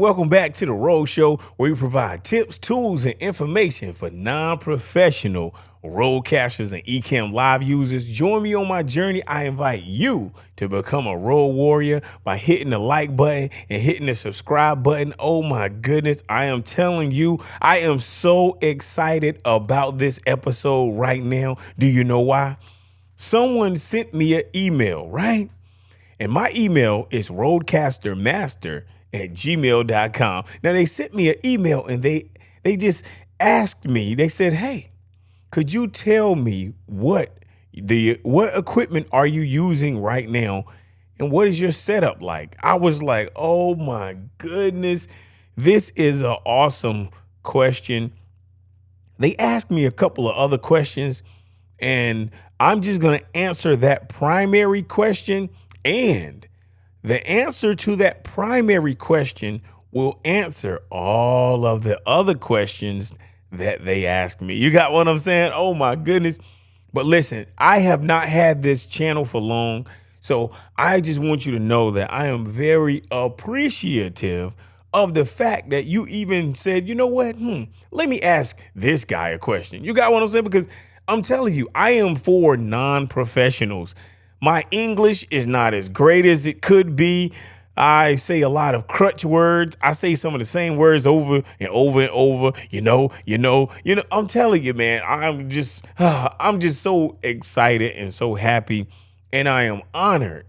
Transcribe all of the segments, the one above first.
welcome back to the Rode Show, where we provide tips, tools, and information for non-professional RODECasters and Ecamm Live users. Join me on my journey. I invite you to become a Rode warrior by hitting the like button and hitting the subscribe button. Oh my goodness, I am telling you, I am so excited about this episode right now. Do you know why? Someone sent me an email, right? And my email is RODECastermaster@gmail.com. Now they sent me an email and they just asked me, they said, hey, could you tell me what equipment are you using right now? And what is your setup like? I was like, oh my goodness, this is an awesome question. They asked me a couple of other questions, and I'm just going to answer that primary question. And the answer to that primary question will answer all of the other questions that they asked me. You got what I'm saying? Oh my goodness. But listen, I have not had this channel for long, so I just want you to know that I am very appreciative of the fact that you even said, you know what? Let me ask this guy a question. You got what I'm saying? Because I'm telling you, I am for non-professionals. My English is not as great as it could be. I say a lot of crutch words. I say some of the same words over and over and over. You know. I'm telling you, man, I'm just so excited and so happy. And I am honored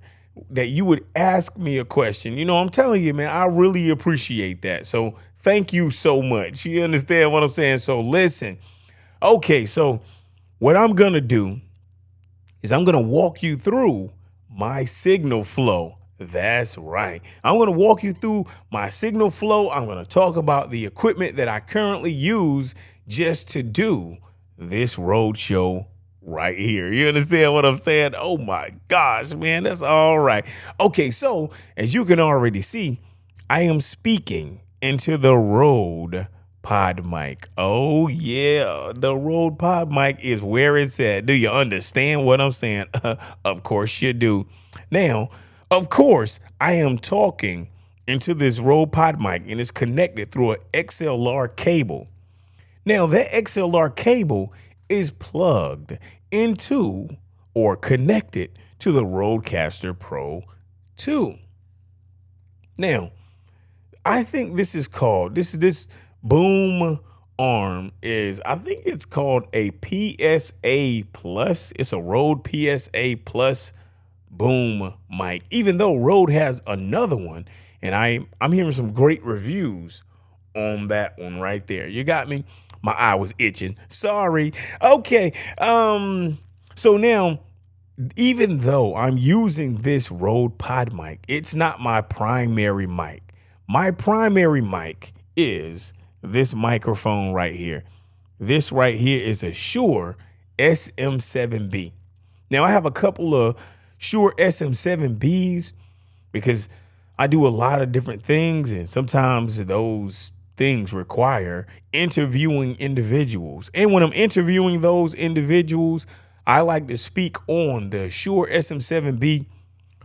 that you would ask me a question. I'm telling you, man, I really appreciate that. So thank you so much. You understand what I'm saying? So listen. Okay, so what I'm going to do is I'm going to walk you through my signal flow. That's right. I'm going to walk you through my signal flow. I'm going to talk about the equipment that I currently use just to do this road show right here. You understand what I'm saying? Oh my gosh, man, that's all right. Okay, so as you can already see, I am speaking into the Rode Pod mic. Oh yeah, the Rode Pod mic is where it's at. Do you understand what I'm saying? Of course you do. Now, of course, I am talking into this Rode Pod mic, and it's connected through an XLR cable. Now, that XLR cable is plugged into or connected to the RODECaster Pro 2. Now, I think this is called, this boom arm is, I think it's called a PSA Plus. It's a Rode PSA Plus boom mic, even though Rode has another one. And I'm hearing some great reviews on that one right there. You got me? My eye was itching. Sorry. Okay. So now, even though I'm using this Rode Pod mic, it's not my primary mic. My primary mic is this microphone right here. This right here is a Shure SM7B. Now I have a couple of Shure SM7Bs because I do a lot of different things, and sometimes those things require interviewing individuals. And when I'm interviewing those individuals, I like to speak on the Shure SM7B.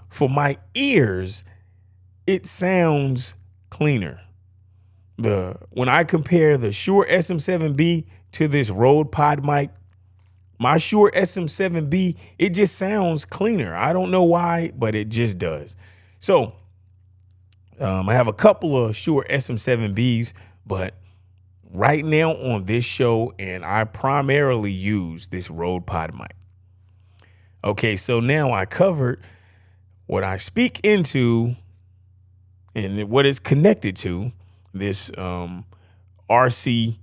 For my ears, it sounds cleaner. When I compare the Shure SM7B to this Rode Pod mic, my Shure SM7B, it just sounds cleaner. I don't know why, but it just does. So I have a couple of Shure SM7Bs, but right now on this show, and I primarily use this Rode Pod mic. Okay, so now I covered what I speak into and what it's connected to, this RCP2.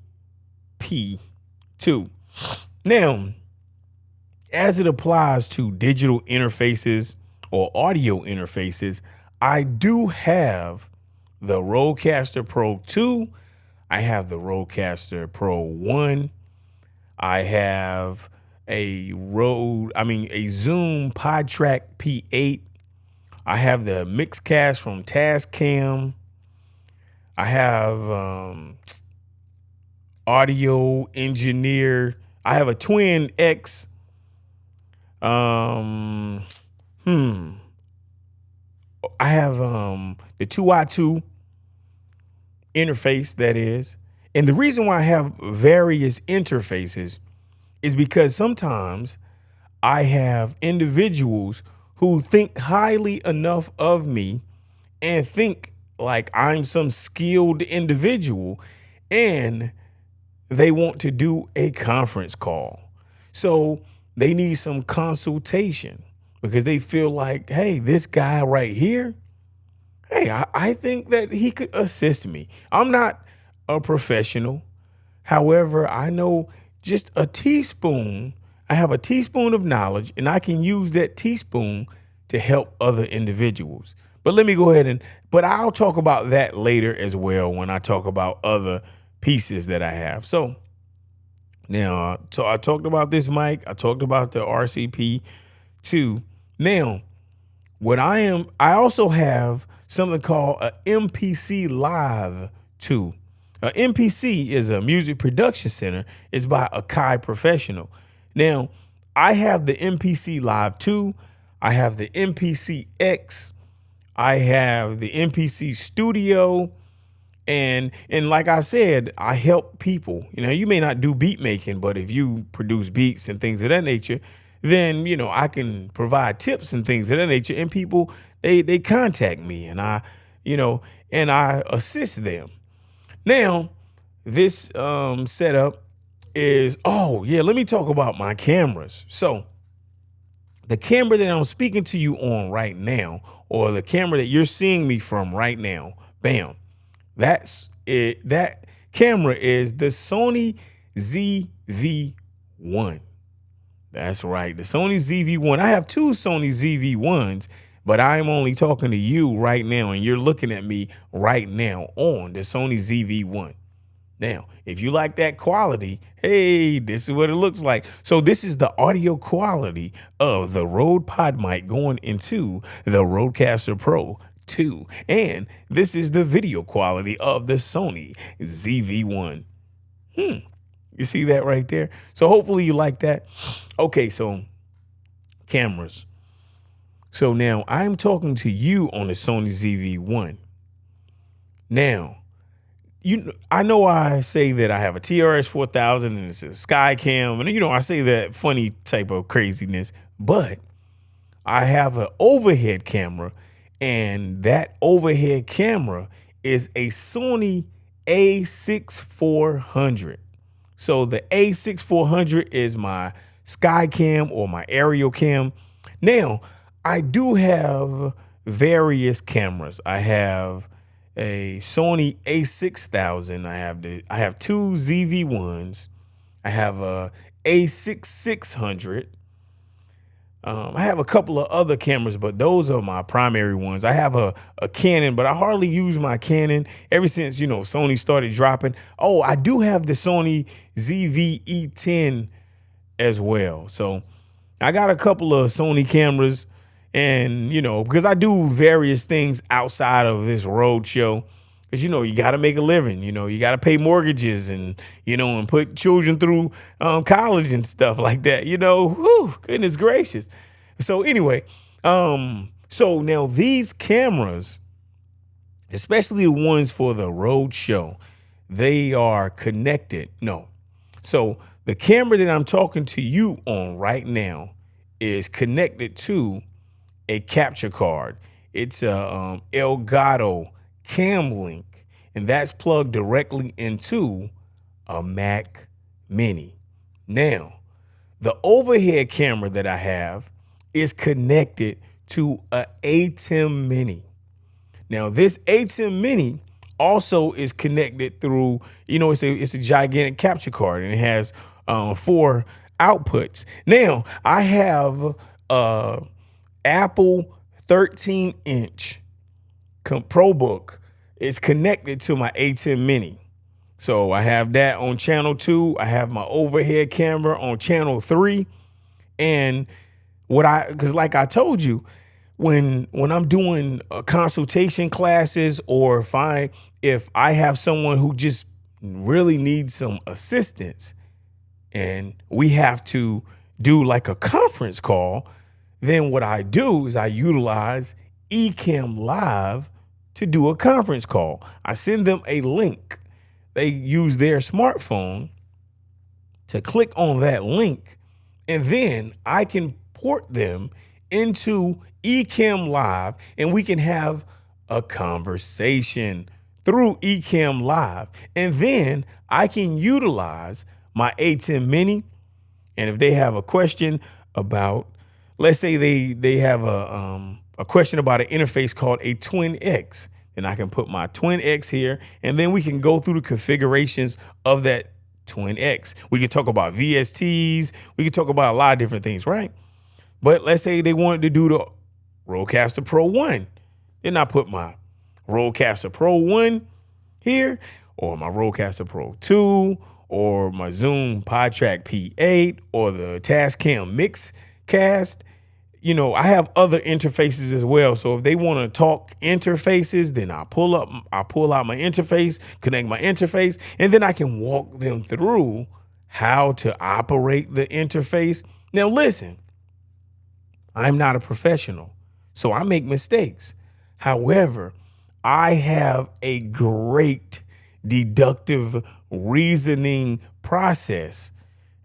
Now, as it applies to digital interfaces or audio interfaces, I do have the RODECaster Pro 2. I have the RODECaster Pro 1. I have a Zoom PodTrack P8. I have the Mixcast from Tascam. I have Audio Engineer. I have a Twin X. I have the 2i2. interface, that is. And the reason why I have various interfaces is because sometimes I have individuals who think highly enough of me and think like I'm some skilled individual, and they want to do a conference call. So they need some consultation because they feel like, hey, this guy right here, hey, I think that he could assist me. I'm not a professional. However, I know just a teaspoon. I have a teaspoon of knowledge, and I can use that teaspoon to help other individuals. But let me go ahead but I'll talk about that later as well when I talk about other pieces that I have. So now, I talked about this mic. I talked about the RCP2. Now, I also have something called a MPC Live 2. A MPC is a music production center. It's by Akai Professional. Now, I have the MPC Live 2. I have the MPC X. I have the MPC Studio. And like I said, I help people. You may not do beat making, but if you produce beats and things of that nature, then, I can provide tips and things of that nature. And people, they contact me, and and I assist them. Now, this setup is, let me talk about my cameras. So the camera that I'm speaking to you on right now, or the camera that you're seeing me from right now, bam, that's it. That camera is the Sony ZV-1. That's right, the Sony ZV-1. I have two Sony ZV-1s, but I'm only talking to you right now, and you're looking at me right now on the Sony ZV-1. Now, if you like that quality, hey, this is what it looks like. So this is the audio quality of the Rode Pod mic going into the RODECaster Pro 2. And this is the video quality of the Sony ZV-1. You see that right there? So hopefully you like that. Okay, so cameras. So now I'm talking to you on the Sony ZV-1. Now, I know I say that I have a TRS 4000 and it's a Skycam, and I say that funny type of craziness, but I have an overhead camera, and that overhead camera is a Sony a6400. So the a6400 is my Skycam or my aerial cam. Now, I do have various cameras. I have a Sony a6000. I have two ZV-1s. I have a a6600. I have a couple of other cameras, but those are my primary ones. I have a Canon, but I hardly use my Canon ever since, Sony started dropping. Oh, I do have the Sony ZV-E10 as well. So I got a couple of Sony cameras. And, because I do various things outside of this road show, because, you got to make a living, you got to pay mortgages and, and put children through college and stuff like that, whew, goodness gracious. So anyway, so now these cameras, especially the ones for the road show, they are connected. No. So the camera that I'm talking to you on right now is connected to a capture card. It's a Elgato Cam Link, and that's plugged directly into a Mac Mini. Now, the overhead camera that I have is connected to a ATEM Mini. Now, this ATEM Mini also is connected through, it's a gigantic capture card, and it has 4 outputs. Now, I have Apple 13-inch ProBook is connected to my ATEM Mini. So I have that on channel 2. I have my overhead camera on channel 3. And because like I told you, when I'm doing consultation classes, or if I have someone who just really needs some assistance and we have to do like a conference call, then what I do is I utilize Ecamm Live to do a conference call. I send them a link. They use their smartphone to click on that link, and then I can port them into Ecamm Live, and we can have a conversation through Ecamm Live. And then I can utilize my A10 Mini. And if they have a question about, let's say they have a question about an interface called a Twin X, then I can put my Twin X here, and then we can go through the configurations of that Twin X. We can talk about VSTs. We can talk about a lot of different things, right? But let's say they wanted to do the RODECaster Pro 1. Then I put my RODECaster Pro 1 here, or my RODECaster Pro 2, or my Zoom PodTrack P8, or the Tascam Mixcast. You know, I have other interfaces as well. So if they want to talk interfaces, then I pull out my interface, connect my interface, and then I can walk them through how to operate the interface. Now, listen, I'm not a professional, so I make mistakes. However, I have a great deductive reasoning process.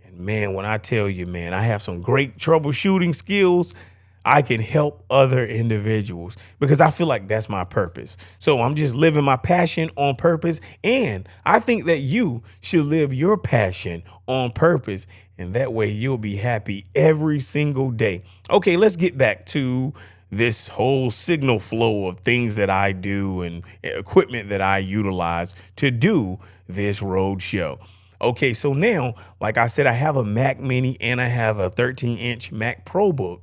And man, when I tell you, man, I have some great troubleshooting skills, I can help other individuals because I feel like that's my purpose. So I'm just living my passion on purpose. And I think that you should live your passion on purpose. And that way you'll be happy every single day. Okay, let's get back to this whole signal flow of things that I do and equipment that I utilize to do this road show. Okay, so now, like I said, I have a Mac Mini and I have a 13-inch Mac ProBook.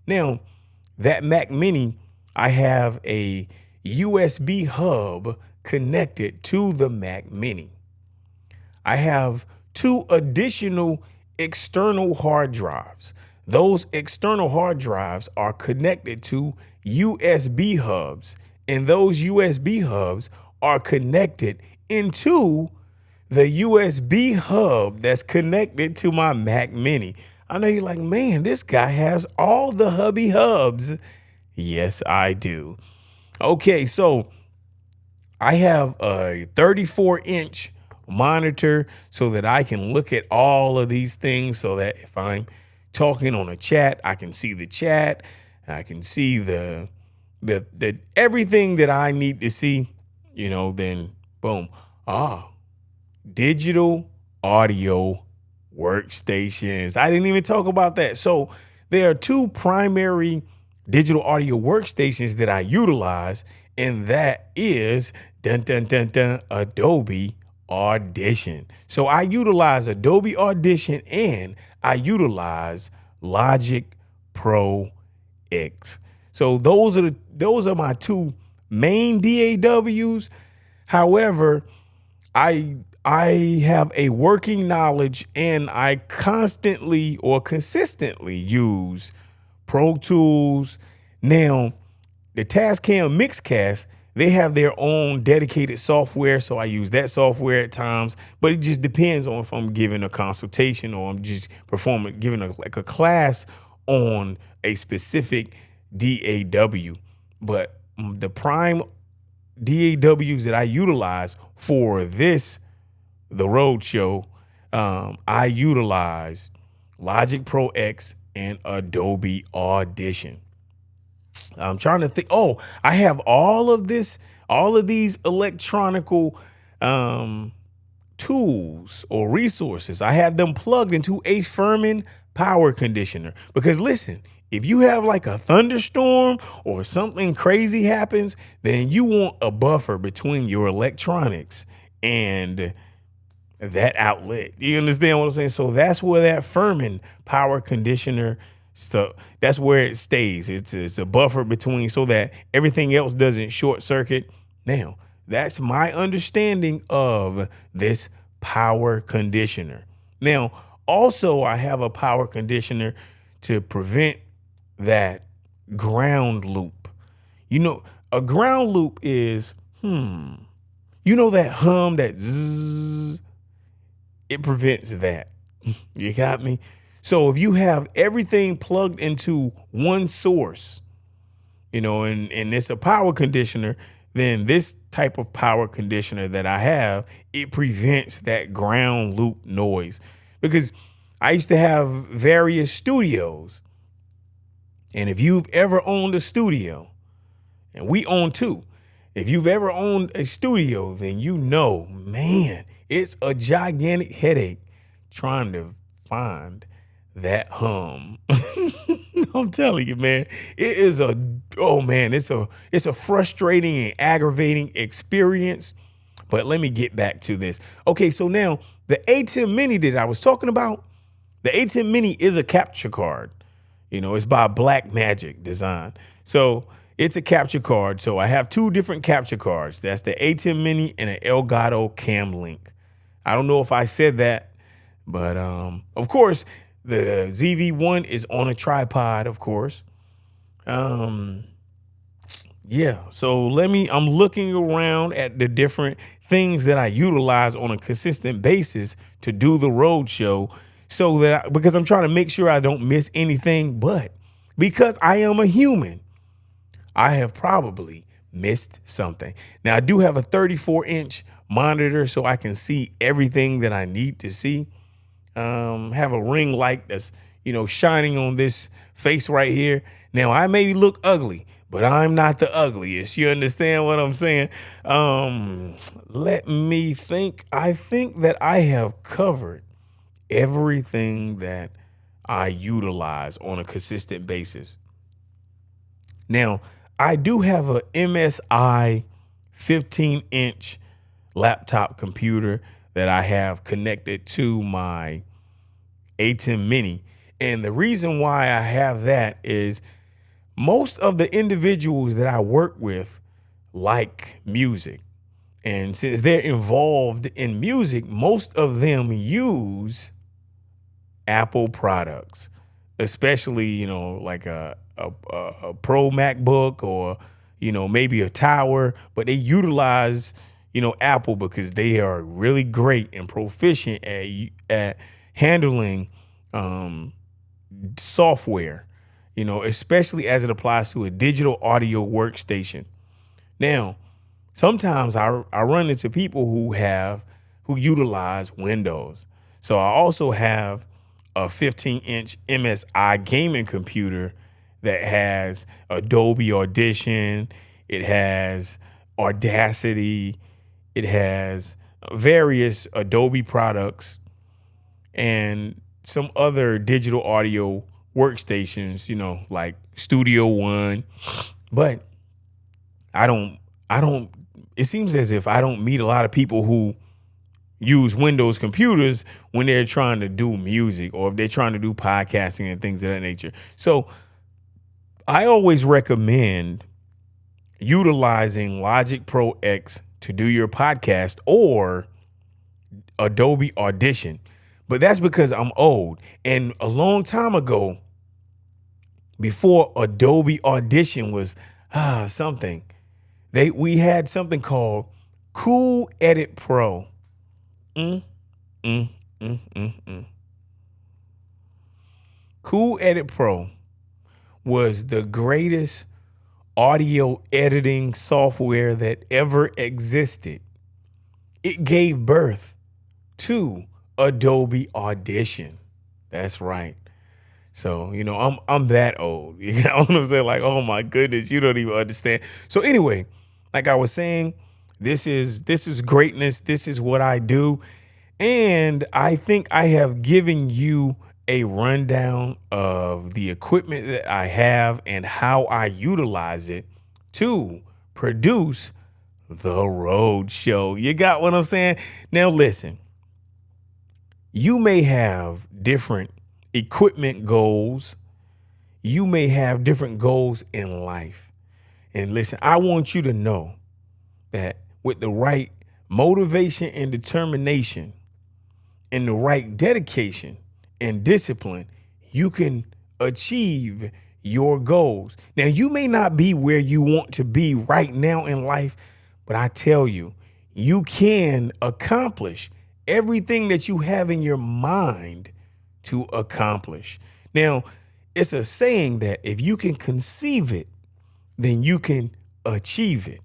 Now, that Mac Mini, I have a USB hub connected to the Mac Mini. I have 2 additional external hard drives. Those external hard drives are connected to USB hubs, and those USB hubs are connected into the USB hub that's connected to my Mac Mini. I know you're like, man, this guy has all the hubby hubs. Yes, I do. Okay, so I have a 34-inch monitor so that I can look at all of these things, so that if I'm talking on a chat, I can see the chat. I can see the everything that I need to see, you know, then boom. Digital audio workstations. I didn't even talk about that. So there are 2 primary digital audio workstations that I utilize, and that is Adobe Audition. So I utilize Adobe Audition and I utilize Logic Pro X. So those are my 2 main DAWs. However, I have a working knowledge and I constantly or consistently use Pro Tools. Now, the Tascam Mixcast, they have their own dedicated software, so I use that software at times, but it just depends on if I'm giving a consultation or I'm just giving a class on a specific DAW. But the prime DAWs that I utilize for the road show, I utilize Logic Pro X and Adobe Audition. I'm trying to think. Oh, I have all of these electronical tools or resources. I have them plugged into a Furman power conditioner because listen, if you have like a thunderstorm or something crazy happens, then you want a buffer between your electronics and that outlet. You understand what I'm saying? So that's where that Furman power conditioner, so that's where it stays. It's a buffer between so that everything else doesn't short circuit. Now, that's my understanding of this power conditioner. Now, also, I have a power conditioner to prevent that ground loop. You know, a ground loop is, you know, that hum, that zzz, it prevents that. You got me? So if you have everything plugged into one source, you know, and it's a power conditioner, then this type of power conditioner that I have, it prevents that ground loop noise. Because I used to have various studios. And if you've ever owned a studio, and we own two, if you've ever owned a studio, then you know, man, it's a gigantic headache trying to find that hum. I'm telling you, man, it is it's a frustrating and aggravating experience. But let me get back to this. Okay, so now the A10 Mini that I was talking about, the A10 Mini is a capture card. It's by Black Magic Design. So it's a capture card. So I have two different capture cards. That's the A10 Mini and an Elgato Cam Link. I don't know if I said that, but of course, the ZV-1 is on a tripod, of course. Yeah, so I'm looking around at the different things that I utilize on a consistent basis to do the road show, because I'm trying to make sure I don't miss anything. But because I am a human, I have probably missed something. Now, I do have a 34-inch monitor so I can see everything that I need to see. Have a ring light that's, shining on this face right here. Now, I may look ugly, but I'm not the ugliest. You understand what I'm saying? Let me think. I think that I have covered everything that I utilize on a consistent basis. Now, I do have a MSI 15-inch laptop computer that I have connected to my A10 Mini. And the reason why I have that is most of the individuals that I work with like music. And since they're involved in music, most of them use Apple products, especially, like a Pro MacBook or, maybe a Tower, but they utilize, Apple because they are really great and proficient at handling software, especially as it applies to a digital audio workstation. Now, sometimes I run into people who utilize Windows. So I also have a 15-inch MSI gaming computer that has Adobe Audition, it has Audacity, it has various Adobe products and some other digital audio workstations, like Studio One. But it seems as if I don't meet a lot of people who use Windows computers when they're trying to do music or if they're trying to do podcasting and things of that nature. So I always recommend utilizing Logic Pro X to do your podcast or Adobe Audition. But that's because I'm old. And a long time ago, before Adobe Audition was something, we had something called Cool Edit Pro. Cool Edit Pro was the greatest audio editing software that ever existed. It gave birth to Adobe Audition. That's right. So, I'm that old. You know what I'm saying? Like, oh my goodness, you don't even understand. So anyway, like I was saying, this is greatness. This is what I do. And I think I have given you a rundown of the equipment that I have and how I utilize it to produce the road show. You got what I'm saying? Now listen, you may have different equipment goals. You may have different goals in life. And listen, I want you to know that with the right motivation and determination and the right dedication and discipline, you can achieve your goals. Now, you may not be where you want to be right now in life, but I tell you, you can accomplish everything that you have in your mind to accomplish. Now, it's a saying that if you can conceive it, then you can achieve it.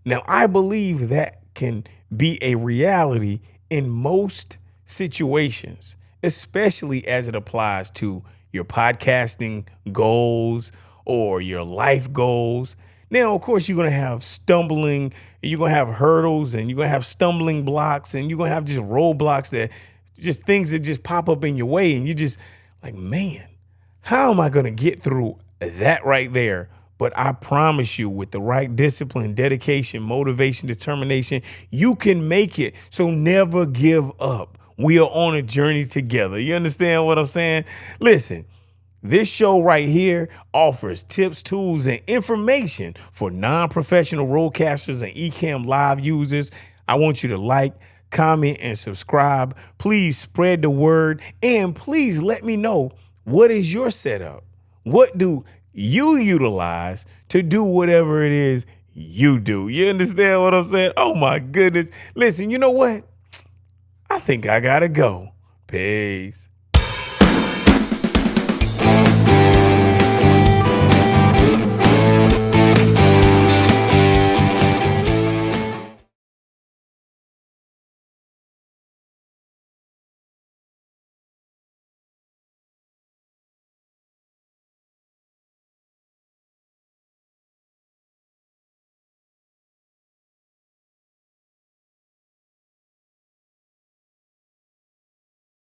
Now, I believe that can be a reality in most situations, especially as it applies to your podcasting goals or your life goals. Now, of course, you're going to have stumbling, you're going to have hurdles, and you're going to have stumbling blocks, and you're going to have just roadblocks that just things that just pop up in your way. And you just like, man, how am I going to get through that right there? But I promise you, with the right discipline, dedication, motivation, determination, you can make it. So never give up. We are on a journey together. You understand what I'm saying? Listen, this show right here offers tips, tools, and information for non-professional RODECasters and Ecamm Live users. I want you to like, comment, and subscribe. Please spread the word, and please let me know, what is your setup? What do you utilize to do whatever it is you do? You understand what I'm saying? Oh my goodness. Listen, you know what? I think I gotta go. Peace.